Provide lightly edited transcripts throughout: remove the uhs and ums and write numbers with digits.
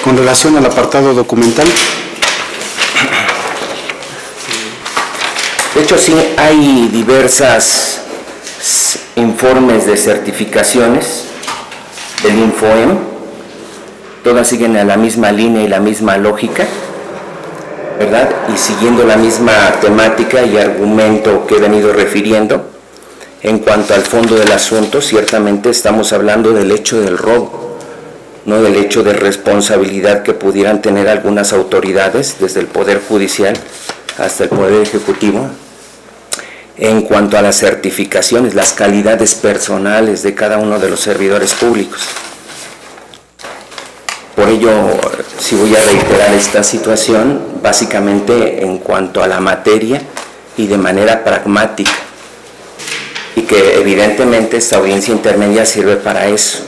Con relación al apartado documental. De hecho, sí hay diversas informes de certificaciones del INFOEM, todas siguen a la misma línea y la misma lógica, ¿verdad? Y siguiendo la misma temática y argumento que he venido refiriendo. En cuanto al fondo del asunto, ciertamente estamos hablando del hecho del robo, no del hecho de responsabilidad que pudieran tener algunas autoridades, desde el Poder Judicial hasta el Poder Ejecutivo, en cuanto a las certificaciones, las calidades personales de cada uno de los servidores públicos. Por ello, sí voy a reiterar esta situación, básicamente en cuanto a la materia y de manera pragmática, y que evidentemente esta audiencia intermedia sirve para eso,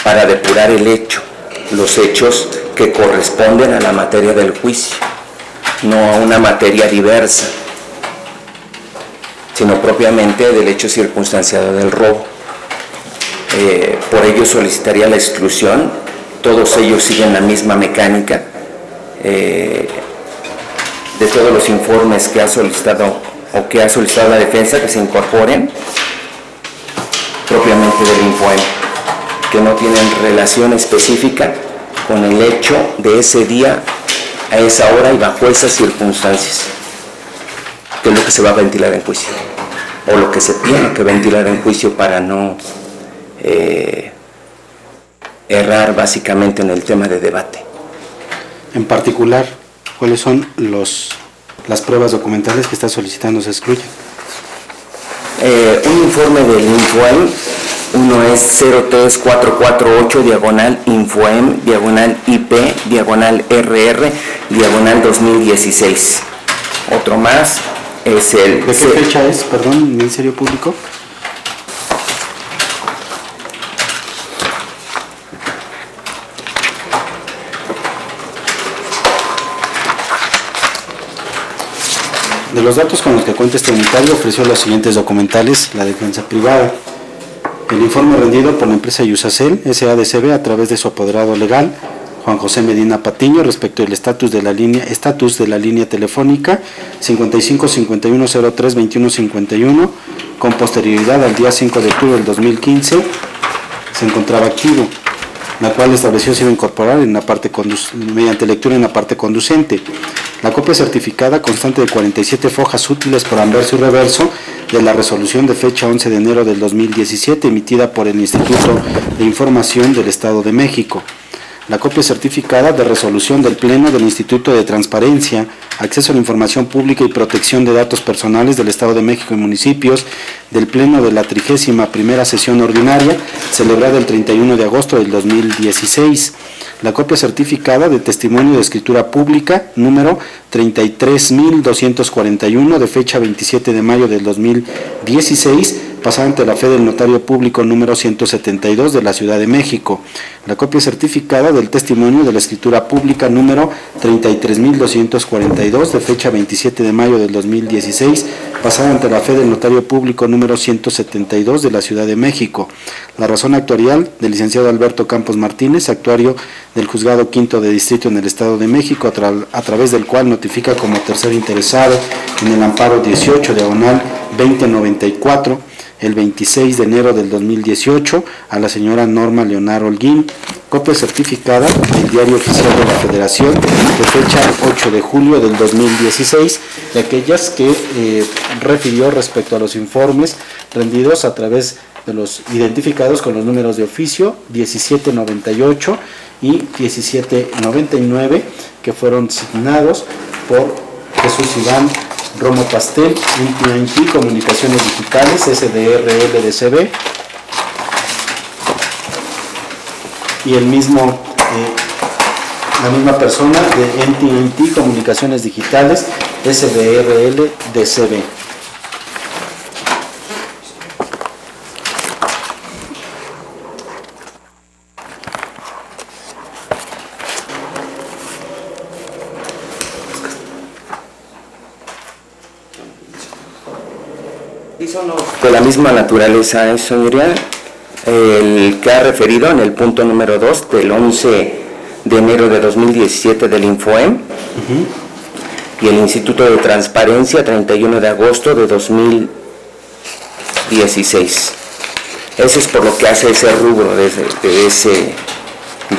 para depurar el hecho, los hechos que corresponden a la materia del juicio, no a una materia diversa, sino propiamente del hecho circunstanciado del robo. Por ello solicitaría la exclusión. Todos ellos siguen la misma mecánica de todos los informes que ha solicitado o que ha solicitado la defensa, que se incorporen propiamente del INFOEM, que no tienen relación específica con el hecho de ese día, a esa hora y bajo esas circunstancias, que es lo que se va a ventilar en juicio, o lo que se tiene que ventilar en juicio para no errar básicamente en el tema de debate. En particular, ¿cuáles son las pruebas documentales que está solicitando se excluyen? Un informe del INFOEM, uno es 03448-INFOEM-IP-RR-2016. Otro más es el... ¿De qué fecha es, perdón, Ministerio Público? De los datos con los que cuenta este unitario, ofreció los siguientes documentales la defensa privada. El informe rendido por la empresa Yusacel SADCB a través de su apoderado legal, Juan José Medina Patiño, respecto del estatus de la línea telefónica 5551032151, con posterioridad al día 5 de octubre del 2015, se encontraba activo, la cual estableció se iba a incorporar en la parte mediante lectura en la parte conducente. La copia certificada constante de 47 fojas útiles por anverso y reverso de la resolución de fecha 11 de enero del 2017 emitida por el Instituto de Información del Estado de México. La copia certificada de resolución del Pleno del Instituto de Transparencia, Acceso a la Información Pública y Protección de Datos Personales del Estado de México y Municipios del Pleno de la 31ª Sesión Ordinaria, celebrada el 31 de agosto del 2016. La copia certificada de testimonio de escritura pública número 33.241 de fecha 27 de mayo del 2016, pasada ante la fe del notario público número 172 de la Ciudad de México. La copia certificada del testimonio de la escritura pública número 33.242 de fecha 27 de mayo del 2016, pasada ante la fe del notario público número 172 de la Ciudad de México. La razón actuarial del licenciado Alberto Campos Martínez, actuario del Juzgado Quinto de Distrito en el Estado de México, a través del cual notifica como tercer interesado en el amparo 18/2094, el 26 de enero del 2018, a la señora Norma Leonardo Holguín, copia certificada del Diario Oficial de la Federación de fecha 8 de julio del 2016, de aquellas que refirió respecto a los informes rendidos a través de los identificados con los números de oficio 1798 y 1799, que fueron signados por Jesús Iván Romo Pastel, AT&T Comunicaciones Digitales, SDRL DCB, y la misma persona de AT&T Comunicaciones Digitales, SDRL DCB. De la misma naturaleza, señoría, el que ha referido en el punto número 2 del 11 de enero de 2017 del INFOEM, y el Instituto de Transparencia 31 de agosto de 2016. Eso es por lo que hace ese rubro de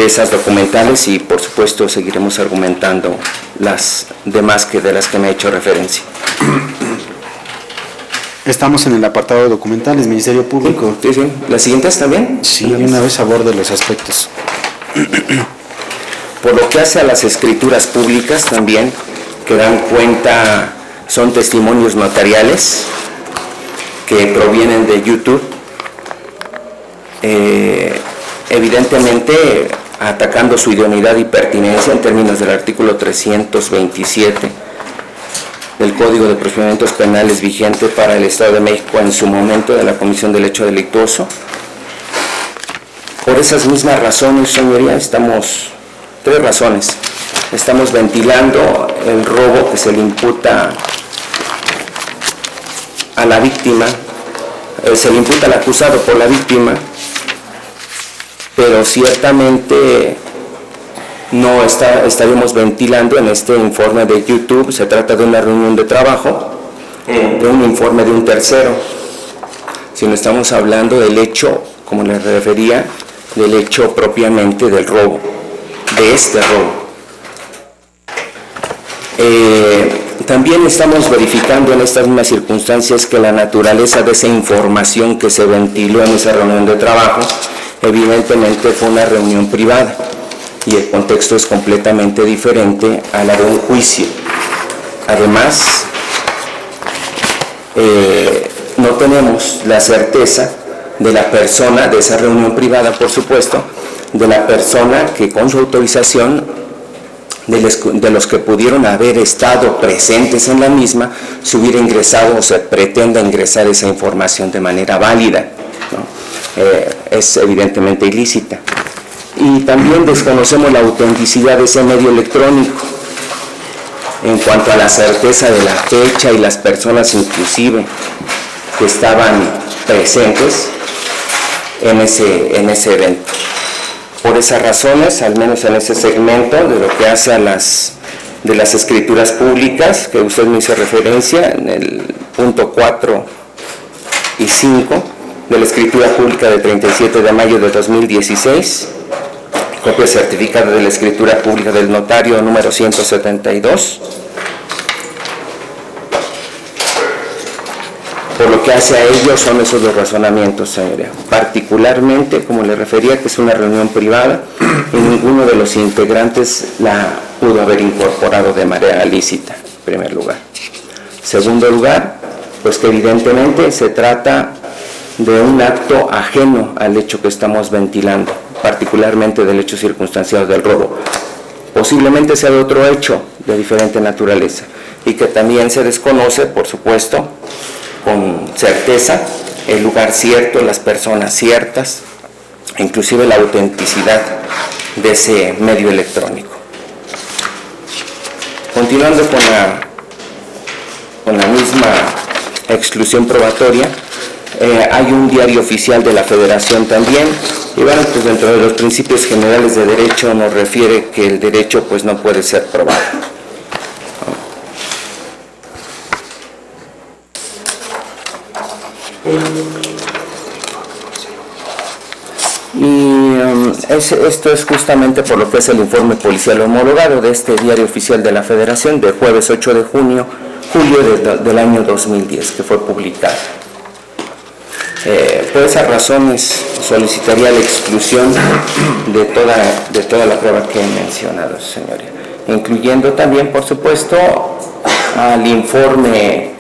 esas documentales, y por supuesto seguiremos argumentando las demás de las que me he hecho referencia. Estamos en el apartado de documentales, Ministerio Público. Sí, sí. ¿Las siguientes también? Sí, de una vez aborde los aspectos. Por lo que hace a las escrituras públicas también, que dan cuenta, son testimonios notariales que provienen de YouTube, evidentemente atacando su idoneidad y pertinencia en términos del artículo 327 del Código de Procedimientos Penales vigente para el Estado de México en su momento de la comisión del hecho delictuoso. Por esas mismas razones, señoría, tres razones. Estamos ventilando el robo que se le imputa a la víctima, se le imputa al acusado por la víctima, pero ciertamente no estaríamos ventilando en este informe de YouTube. Se trata de una reunión de trabajo, de un informe de un tercero, sino estamos hablando del hecho, como les refería, del hecho propiamente del robo, de este robo. También estamos verificando en estas mismas circunstancias que la naturaleza de esa información que se ventiló en esa reunión de trabajo evidentemente fue una reunión privada, y el contexto es completamente diferente a la de un juicio. Además, no tenemos la certeza de la persona, de esa reunión privada, por supuesto, de la persona que con su autorización, de los que pudieron haber estado presentes en la misma, se hubiera ingresado o se pretenda ingresar esa información de manera válida, ¿no? Es evidentemente ilícita. Y también desconocemos la autenticidad de ese medio electrónico en cuanto a la certeza de la fecha y las personas inclusive que estaban presentes en ese evento. Por esas razones, al menos en ese segmento de lo que hace a de las escrituras públicas, que usted me hizo referencia en el punto 4 y 5 de la escritura pública de 37 de mayo de 2016, copia certificada de la escritura pública del notario número 172. Por lo que hace a ellos son esos los razonamientos, señoría. Particularmente, como le refería, que es una reunión privada y ninguno de los integrantes la pudo haber incorporado de manera lícita, en primer lugar. Segundo lugar, pues que evidentemente se trata de un acto ajeno al hecho que estamos ventilando, particularmente del hecho circunstancial del robo. Posiblemente sea de otro hecho de diferente naturaleza, y que también se desconoce, por supuesto, con certeza, el lugar cierto, las personas ciertas, inclusive la autenticidad de ese medio electrónico. Continuando con la misma exclusión probatoria, hay un diario oficial de la Federación también, y bueno, pues dentro de los principios generales de derecho nos refiere que el derecho pues no puede ser probado. Y esto es justamente por lo que es el informe policial homologado de este diario oficial de la Federación de jueves 8 de julio del año 2010, que fue publicado. Por esas razones solicitaría la exclusión de toda la prueba que he mencionado, señoría, incluyendo también, por supuesto, al informe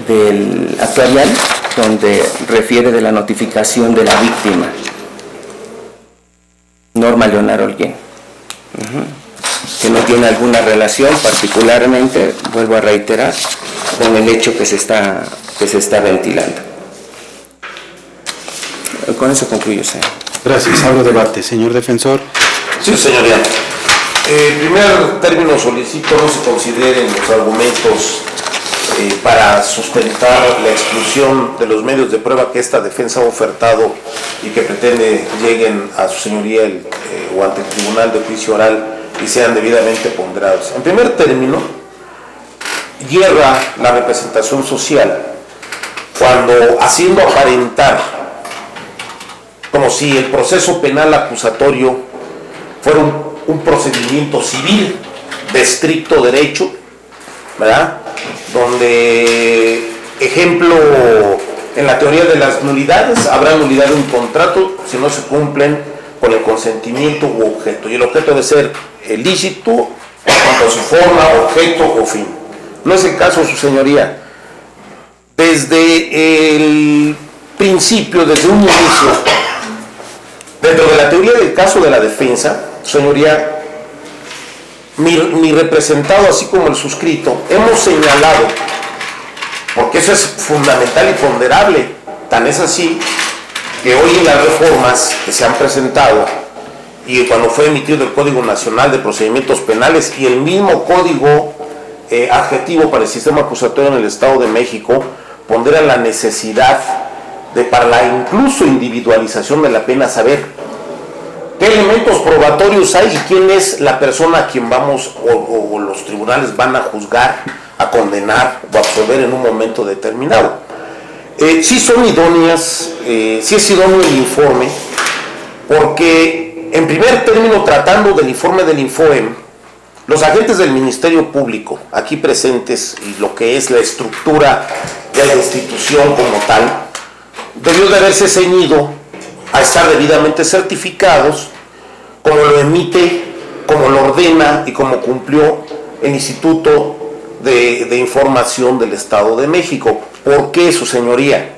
del actuarial, donde refiere de la notificación de la víctima, Norma Leonardo Holguín, que no tiene alguna relación, particularmente, vuelvo a reiterar, con el hecho que se está ventilando. Con eso concluyo, señor. Gracias. Abro debate. Señor defensor. Sí, señoría. En primer término solicito no se consideren los argumentos para sustentar la exclusión de los medios de prueba que esta defensa ha ofertado y que pretende lleguen a su señoría o ante el Tribunal de Juicio Oral y sean debidamente ponderados. En primer término, hierra la representación social cuando, haciendo aparentar como si el proceso penal acusatorio fuera un procedimiento civil de estricto derecho, ¿verdad?, donde, ejemplo, en la teoría de las nulidades, habrá nulidad de un contrato si no se cumplen con el consentimiento u objeto, y el objeto debe ser ilícito en cuanto a su forma, objeto o fin. No es el caso, su señoría. Desde el principio, desde un inicio, dentro de la teoría del caso de la defensa, su señoría, mi representado, así como el suscrito, hemos señalado, porque eso es fundamental y ponderable, tan es así que hoy en las reformas que se han presentado y cuando fue emitido el Código Nacional de Procedimientos Penales y el mismo código adjetivo para el sistema acusatorio en el Estado de México, pondera la necesidad de, para la incluso individualización de la pena, saber qué elementos probatorios hay y quién es la persona a quien vamos o los tribunales van a juzgar, a condenar o a absolver en un momento determinado. Sí son idóneas, sí es idóneo el informe, porque en primer término, tratando del informe del INFOEM, los agentes del Ministerio Público aquí presentes y lo que es la estructura de la institución como tal, debió de haberse ceñido a estar debidamente certificados, como lo emite, como lo ordena y como cumplió el Instituto de Información del Estado de México. ¿Por qué, su señoría?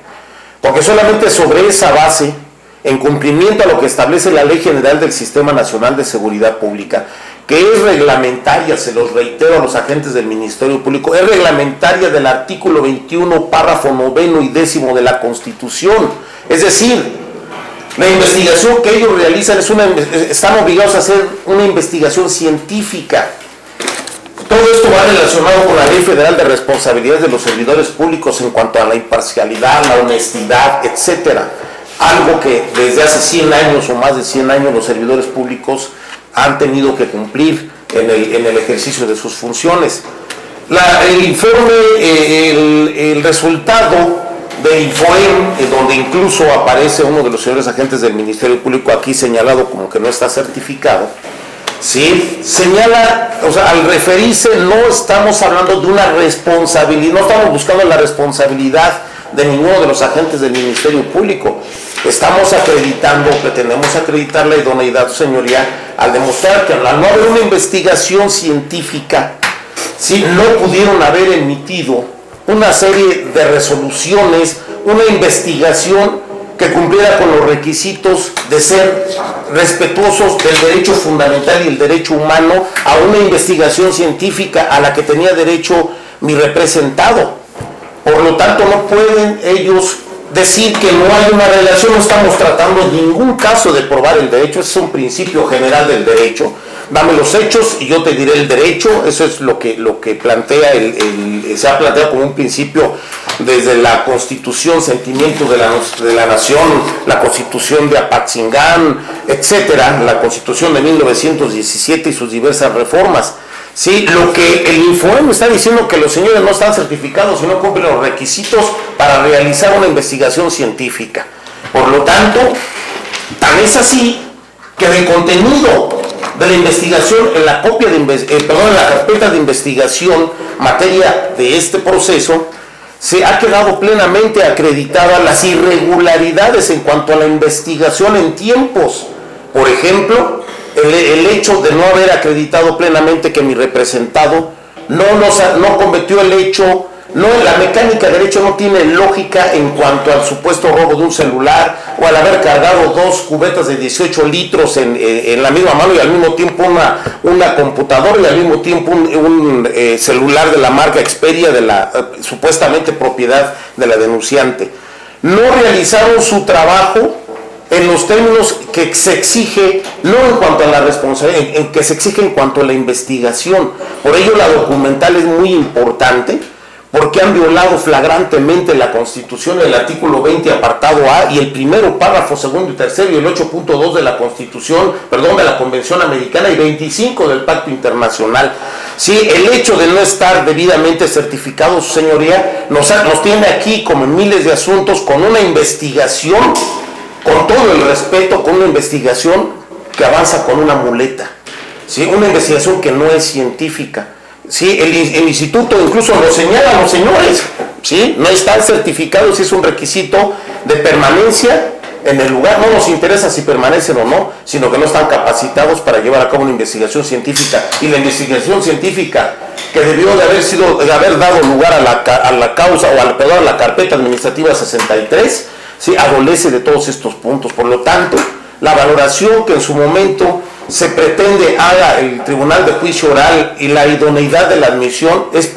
Porque solamente sobre esa base, en cumplimiento a lo que establece la Ley General del Sistema Nacional de Seguridad Pública, que es reglamentaria, se los reitero a los agentes del Ministerio Público, es reglamentaria del artículo 21, párrafo 9 y 10 de la Constitución. Es decir, la investigación que ellos realizan están obligados a hacer una investigación científica. Todo esto va relacionado con la Ley Federal de Responsabilidades de los Servidores Públicos en cuanto a la imparcialidad, la honestidad, etcétera. Algo que desde hace 100 años o más de 100 años los servidores públicos han tenido que cumplir en el ejercicio de sus funciones. El informe, el resultado del INFOEM, donde incluso aparece uno de los señores agentes del Ministerio Público aquí señalado como que no está certificado, ¿sí? Señala, o sea, al referirse, no estamos hablando de una responsabilidad, no estamos buscando la responsabilidad de ninguno de los agentes del Ministerio Público. Estamos acreditando, pretendemos acreditar la idoneidad, señoría, al demostrar que al no haber una investigación científica, ¿sí?, no pudieron haber emitido una serie de resoluciones, una investigación que cumpliera con los requisitos de ser respetuosos del derecho fundamental y el derecho humano, a una investigación científica a la que tenía derecho mi representado. Por lo tanto, no pueden ellos decir que no hay una relación. No estamos tratando en ningún caso de probar el derecho, ese es un principio general del derecho. Dame los hechos y yo te diré el derecho. Eso es lo que plantea se ha planteado como un principio desde la Constitución, Sentimientos de la Nación, la Constitución de Apatzingán, etcétera, la Constitución de 1917 y sus diversas reformas. Sí, lo que el INFOEM está diciendo, que los señores no están certificados y no cumplen los requisitos para realizar una investigación científica. Por lo tanto, tan es así que del contenido de la investigación en la en la carpeta de investigación materia de este proceso, se ha quedado plenamente acreditadas las irregularidades en cuanto a la investigación en tiempos. Por ejemplo, el hecho de no haber acreditado plenamente que mi representado no cometió el hecho, la mecánica del hecho no tiene lógica en cuanto al supuesto robo de un celular o al haber cargado 2 cubetas de 18 litros en la misma mano y al mismo tiempo una computadora y al mismo tiempo un celular de la marca Xperia, de la supuestamente propiedad de la denunciante. No realizaron su trabajo en los términos que se exige, no en cuanto a la responsabilidad, que se exige en cuanto a la investigación. Por ello la documental es muy importante, porque han violado flagrantemente la Constitución, el artículo 20, apartado A, y el primero, párrafo segundo y tercero, y el 8.2 de la Constitución, perdón, de la Convención Americana, y 25 del Pacto Internacional. Sí, el hecho de no estar debidamente certificado, su señoría, nos tiene aquí, como en miles de asuntos, con una investigación, con todo el respeto, con una investigación que avanza con una muleta, ¿sí? Una investigación que no es científica. Sí, el instituto incluso lo señala, los señores, ¿sí? No están certificados, es un requisito de permanencia en el lugar. No nos interesa si permanecen o no, sino que no están capacitados para llevar a cabo una investigación científica. Y la investigación científica que debió de haber dado lugar a la causa, o a la carpeta administrativa 63, ¿sí? Adolece de todos estos puntos. Por lo tanto, la valoración que en su momento se pretende haga el Tribunal de Juicio Oral y la idoneidad de la admisión es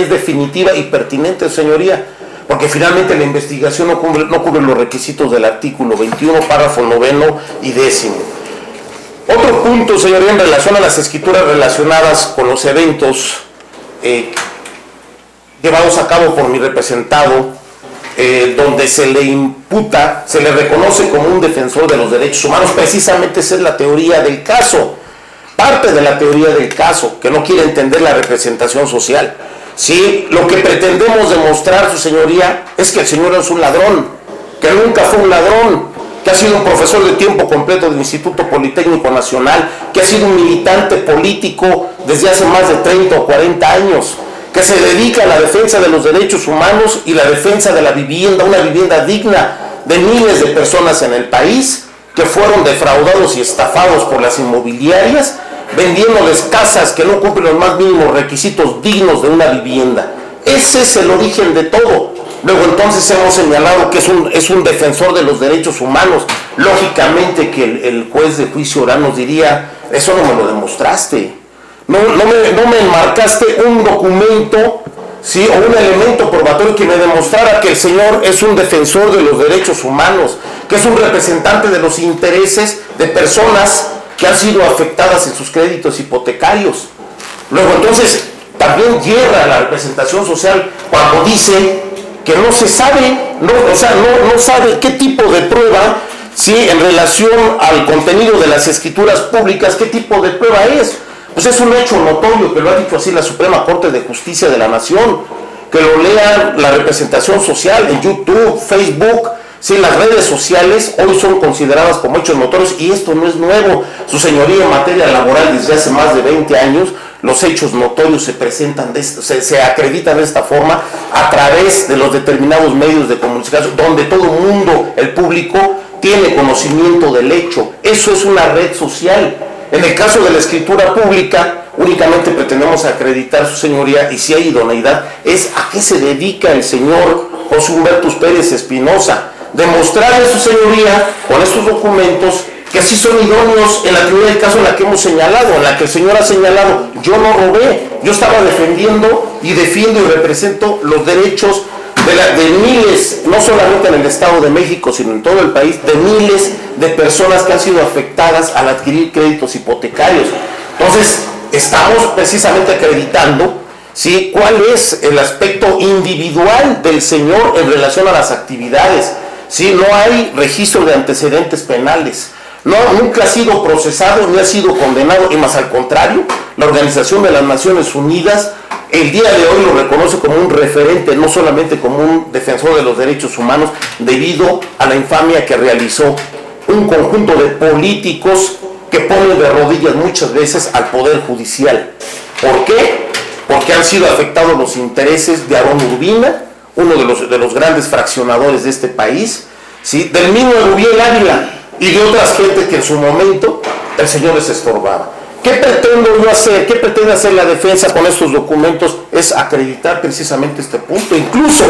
definitiva y pertinente, señoría, porque finalmente la investigación no cubre los requisitos del artículo 21, párrafo 9 y 10. Otro punto, señoría, en relación a las escrituras relacionadas con los eventos llevados a cabo por mi representado, donde se le imputa, se le reconoce como un defensor de los derechos humanos. Precisamente esa es la teoría del caso, parte de la teoría del caso, que no quiere entender la representación social. ¿Sí? Lo que pretendemos demostrar, su señoría, es que el señor es un ladrón, que nunca fue un ladrón, que ha sido un profesor de tiempo completo del Instituto Politécnico Nacional, que ha sido un militante político desde hace más de 30 o 40 años, que se dedica a la defensa de los derechos humanos y la defensa de la vivienda, una vivienda digna de miles de personas en el país que fueron defraudados y estafados por las inmobiliarias, vendiéndoles casas que no cumplen los más mínimos requisitos dignos de una vivienda. Ese es el origen de todo. Luego entonces hemos señalado que es un defensor de los derechos humanos. Lógicamente que el juez de juicio oral nos diría, eso no me lo demostraste. No me enmarcaste un documento, ¿sí? O un elemento probatorio que me demostrara que el señor es un defensor de los derechos humanos, que es un representante de los intereses de personas que han sido afectadas en sus créditos hipotecarios. Luego entonces también hierra la representación social cuando dice que no se sabe, no sabe qué tipo de prueba, ¿sí? En relación al contenido de las escrituras públicas, qué tipo de prueba es. Pues es un hecho notorio, que lo ha dicho así la Suprema Corte de Justicia de la Nación, que lo lean la representación social en YouTube, Facebook, ¿sí? Las redes sociales hoy son consideradas como hechos notorios, y esto no es nuevo, su señoría, en materia laboral desde hace más de 20 años, los hechos notorios se presentan, se acreditan de esta forma a través de los determinados medios de comunicación, donde todo el mundo, el público, tiene conocimiento del hecho. Eso es una red social. En el caso de la escritura pública, únicamente pretendemos acreditar, su señoría, y si hay idoneidad, es a qué se dedica el señor José Humberto Pérez Espinosa. Demostrarle, su señoría, con estos documentos, que sí son idóneos en la teoría del caso en la que hemos señalado, en la que el señor ha señalado, yo no robé, yo estaba defendiendo y defiendo y represento los derechos de miles, no solamente en el Estado de México, sino en todo el país, de miles de personas que han sido afectadas al adquirir créditos hipotecarios. Entonces, estamos precisamente acreditando, ¿sí?, cuál es el aspecto individual del señor en relación a las actividades. ¿Sí? No hay registro de antecedentes penales. Nunca ha sido procesado ni ha sido condenado, y más al contrario, la Organización de las Naciones Unidas el día de hoy lo reconoce como un referente, no solamente como un defensor de los derechos humanos, debido a la infamia que realizó un conjunto de políticos que ponen de rodillas muchas veces al Poder Judicial. ¿Por qué? Porque han sido afectados los intereses de Aarón Urbina, uno de los grandes fraccionadores de este país, ¿sí?, del mismo Erubiel Ávila y de otras gentes que en su momento el señor les estorbaba. ¿Qué pretendo yo hacer? ¿Qué pretende hacer la defensa con estos documentos? Es acreditar precisamente este punto. Incluso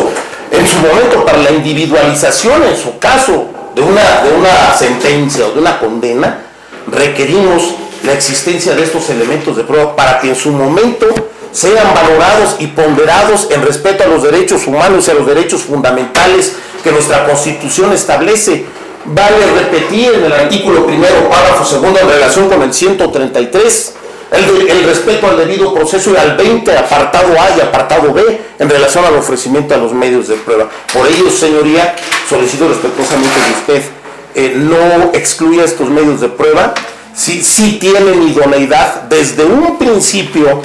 en su momento, para la individualización, en su caso, de una sentencia o de una condena, requerimos la existencia de estos elementos de prueba para que en su momento sean valorados y ponderados en respeto a los derechos humanos y a los derechos fundamentales que nuestra Constitución establece. Vale repetir en el artículo 1, párrafo 2, en relación con el 133, el respeto al debido proceso y al 20, apartado A y apartado B, en relación al ofrecimiento a los medios de prueba. Por ello, señoría, solicito respetuosamente que usted no excluya estos medios de prueba. Sí tienen idoneidad desde un principio,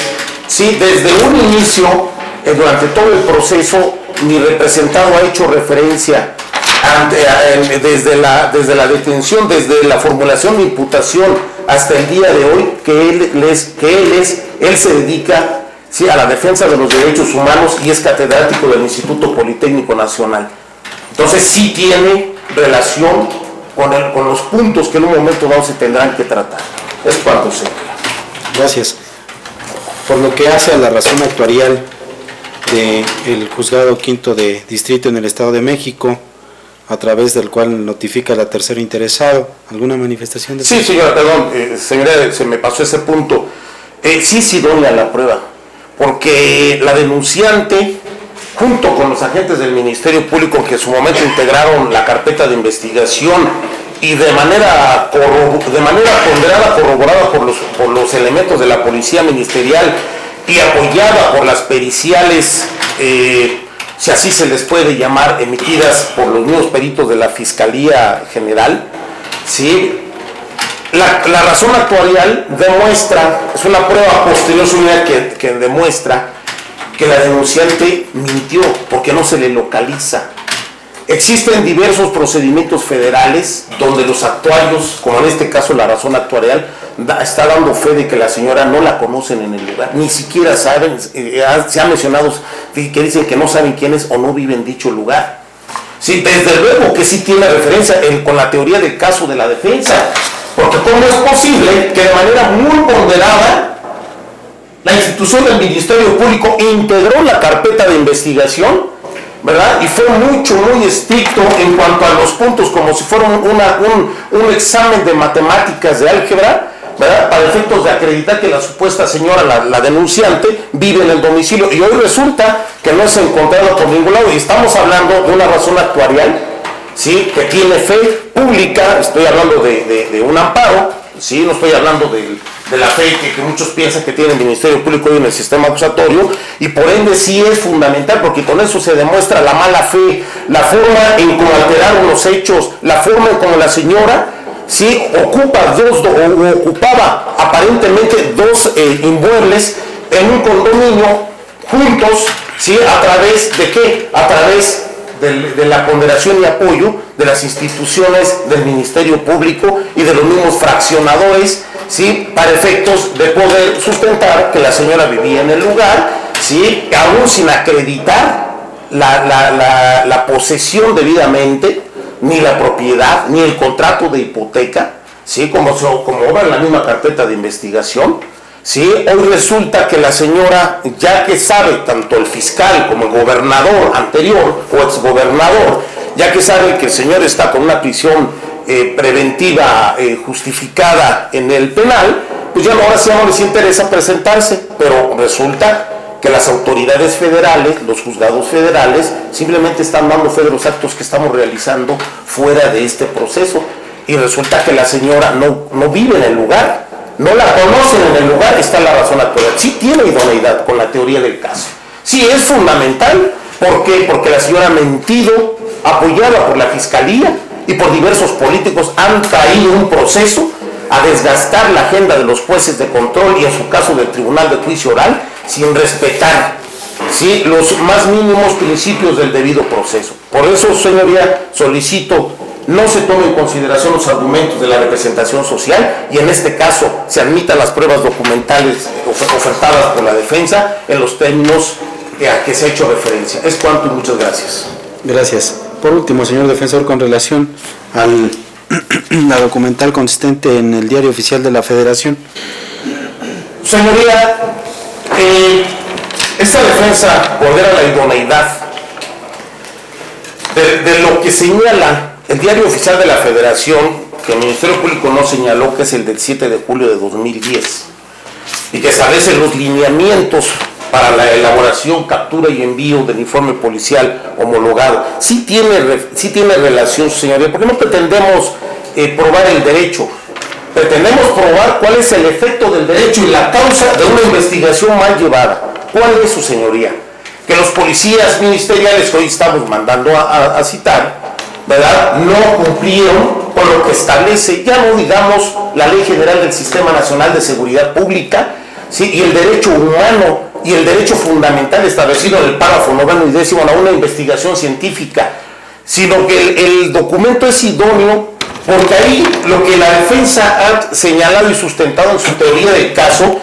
sí, desde un inicio, durante todo el proceso. Mi representado ha hecho referencia desde la detención, desde la formulación de imputación hasta el día de hoy, que él se dedica, sí, a la defensa de los derechos humanos y es catedrático del Instituto Politécnico Nacional. Entonces sí tiene relación con los puntos que en un momento dado se tendrán que tratar. Es cuanto sé. Gracias. Por lo que hace a la razón actuarial del Juzgado Quinto de Distrito en el Estado de México, a través del cual notifica la tercera interesado, ¿alguna manifestación de... Sí, señora, perdón, señora, se me pasó ese punto. Sí es idónea la prueba, porque la denunciante, junto con los agentes del Ministerio Público que en su momento integraron la carpeta de investigación y de manera ponderada, corroborada por los elementos de la Policía Ministerial y apoyada por las periciales, si así se les puede llamar, emitidas por los mismos peritos de la Fiscalía General, ¿sí? La razón actuarial demuestra, es una prueba posterior que demuestra que la denunciante mintió porque no se le localiza. Existen diversos procedimientos federales donde los actuarios, como en este caso la razón actuarial, está dando fe de que la señora no la conocen en el lugar, ni siquiera saben, se ha mencionado que dicen que no saben quién es o no vive en dicho lugar. Sí, desde luego que sí tiene referencia con la teoría del caso de la defensa, porque ¿cómo es posible que de manera muy ponderada la institución del Ministerio Público integró la carpeta de investigación, ¿verdad? Y fue muy estricto en cuanto a los puntos, como si fuera un examen de matemáticas de álgebra, ¿verdad? Para efectos de acreditar que la supuesta señora, la denunciante, vive en el domicilio, y hoy resulta que no es encontrado por ningún lado, y estamos hablando de una razón actuarial, ¿sí? Que tiene fe pública, estoy hablando de un amparo, ¿sí? No estoy hablando de la fe que muchos piensan que tiene el Ministerio Público hoy en el sistema acusatorio, y por ende sí es fundamental, porque con eso se demuestra la mala fe, la forma en cómo alteraron los hechos, la forma en cómo la señora, ¿sí? Ocupaba aparentemente dos inmuebles en un condominio juntos, ¿sí? ¿A través de qué? A través de la ponderación y apoyo de las instituciones del Ministerio Público y de los mismos fraccionadores, ¿sí? Para efectos de poder sustentar que la señora vivía en el lugar, ¿sí? Aún sin acreditar la posesión debidamente, ni la propiedad, ni el contrato de hipoteca, ¿sí? Como obra en la misma carpeta de investigación, ¿sí? Hoy resulta que la señora, ya que sabe tanto el fiscal como el gobernador anterior o exgobernador, ya que sabe que el señor está con una prisión preventiva justificada en el penal, pues ya ahora sí no les interesa presentarse, pero resulta que las autoridades federales, los juzgados federales, simplemente están dando fe de los actos que estamos realizando fuera de este proceso, y resulta que la señora no vive en el lugar, no la conocen en el lugar. Está la razón actual. Sí tiene idoneidad con la teoría del caso. Sí es fundamental. ¿Por qué? Porque la señora ha mentido, apoyada por la Fiscalía y por diversos políticos, han traído un proceso a desgastar la agenda de los jueces de control y en su caso del Tribunal de Juicio Oral, sin respetar, ¿sí?, los más mínimos principios del debido proceso. Por eso, señoría, solicito no se tomen en consideración los argumentos de la representación social y en este caso se admitan las pruebas documentales ofertadas por la defensa en los términos a que se ha hecho referencia. Es cuanto y muchas gracias. Gracias. Por último, señor defensor, con relación a la documental consistente en el Diario Oficial de la Federación. Señoría, esta defensa pondera la idoneidad de lo que señala el Diario Oficial de la Federación, que el Ministerio Público no señaló, que es el del 7 de julio de 2010, y que establece los lineamientos para la elaboración, captura y envío del informe policial homologado. Sí tiene relación, señoría, porque no pretendemos probar el derecho, Pretendemos probar cuál es el efecto del derecho y la causa de una investigación mal llevada. ¿Cuál es, su señoría? Que los policías ministeriales que hoy estamos mandando a citar, ¿verdad?, no cumplieron con lo que establece, ya no digamos la Ley General del Sistema Nacional de Seguridad Pública, ¿sí?, y el derecho humano y el derecho fundamental establecido en el párrafo 9 y 10 a una investigación científica, sino que el documento es idóneo porque ahí lo que la defensa ha señalado y sustentado en su teoría del caso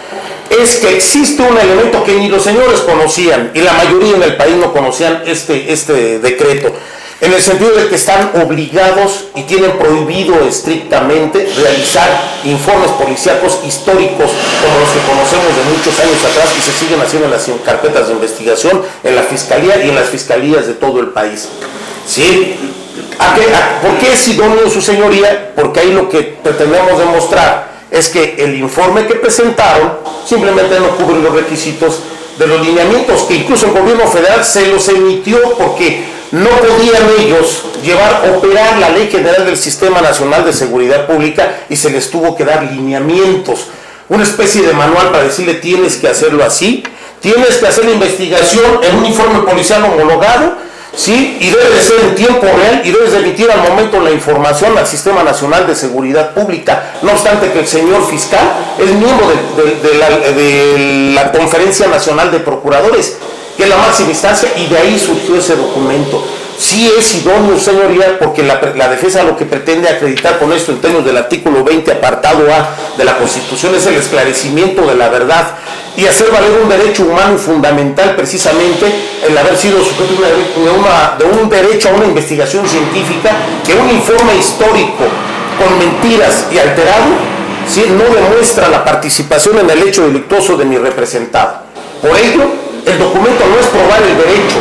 es que existe un elemento que ni los señores conocían y la mayoría en el país no conocían este decreto, en el sentido de que están obligados y tienen prohibido estrictamente realizar informes policíacos históricos como los que conocemos de muchos años atrás y se siguen haciendo en las carpetas de investigación en la Fiscalía y en las Fiscalías de todo el país. ¿Sí? ¿Por qué es idóneo, su señoría? Porque ahí lo que pretendemos demostrar es que el informe que presentaron simplemente no cubre los requisitos de los lineamientos que incluso el gobierno federal se los emitió porque no podían ellos operar la Ley General del Sistema Nacional de Seguridad Pública y se les tuvo que dar lineamientos, una especie de manual para decirle tienes que hacerlo así, tienes que hacer la investigación en un informe policial homologado, ¿sí?, y debe de ser en tiempo real y debes de emitir al momento la información al Sistema Nacional de Seguridad Pública, no obstante que el señor fiscal es miembro de la Conferencia Nacional de Procuradores, que es la máxima instancia, y de ahí surgió ese documento. Sí es idóneo, señoría, porque la defensa lo que pretende acreditar con esto en términos del artículo 20, apartado A de la Constitución, es el esclarecimiento de la verdad y hacer valer un derecho humano fundamental, precisamente el haber sido sujeto de un derecho a una investigación científica, que un informe histórico con mentiras y alterado, ¿sí?, no demuestra la participación en el hecho delictuoso de mi representado. Por ello, el documento no es probar el derecho,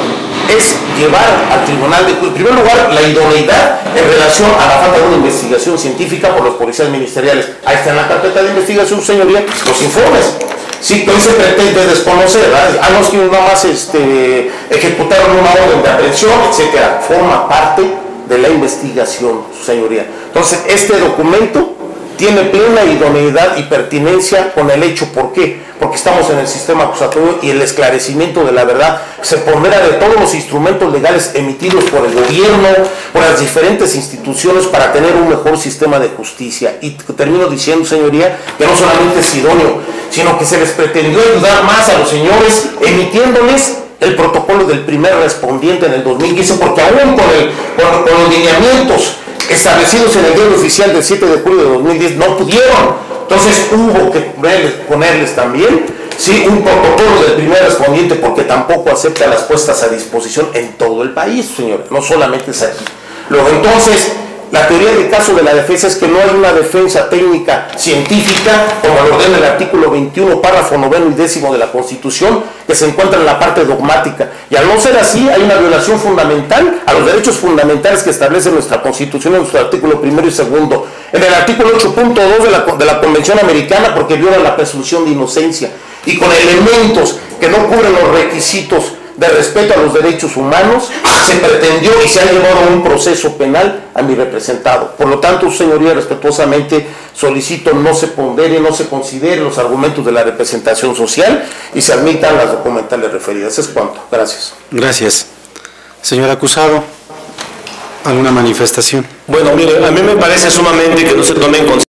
es llevar al tribunal en primer lugar la idoneidad en relación a la falta de una investigación científica por los policías ministeriales. Ahí está en la carpeta de investigación, señoría, los informes. Sí, que hoy se pretende desconocer, ¿verdad? A los que nada más ejecutaron una orden de aprehensión, etcétera. Forma parte de la investigación, señoría. Entonces, este documento tiene plena idoneidad y pertinencia con el hecho. ¿Por qué? Porque estamos en el sistema acusatorio y el esclarecimiento de la verdad se pondera de todos los instrumentos legales emitidos por el gobierno, por las diferentes instituciones para tener un mejor sistema de justicia. Y termino diciendo, señoría, que no solamente es idóneo, sino que se les pretendió ayudar más a los señores emitiéndoles el protocolo del primer respondiente en el 2015, porque aún con los lineamientos establecidos en el diario oficial del 7 de julio de 2010 no pudieron. Entonces hubo que ponerles también, sí, un protocolo del primer respondiente, porque tampoco acepta las puestas a disposición en todo el país, señores, no solamente es aquí. Luego, entonces, la teoría del caso de la defensa es que no hay una defensa técnica científica, como lo ordena el artículo 21, párrafo 9 y 10 de la Constitución, que se encuentra en la parte dogmática. Y al no ser así, hay una violación fundamental a los derechos fundamentales que establece nuestra Constitución en nuestro artículo 1 y 2. En el artículo 8.2 de la Convención Americana, porque viola la presunción de inocencia, y con elementos que no cubren los requisitos de respeto a los derechos humanos, se pretendió y se ha llevado a un proceso penal a mi representado. Por lo tanto, señoría, respetuosamente solicito no se pondere, no se consideren los argumentos de la representación social y se admitan las documentales referidas. Es cuanto. Gracias. Gracias. Señor acusado, ¿alguna manifestación? Bueno, mire, a mí me parece sumamente que no se tome en consideración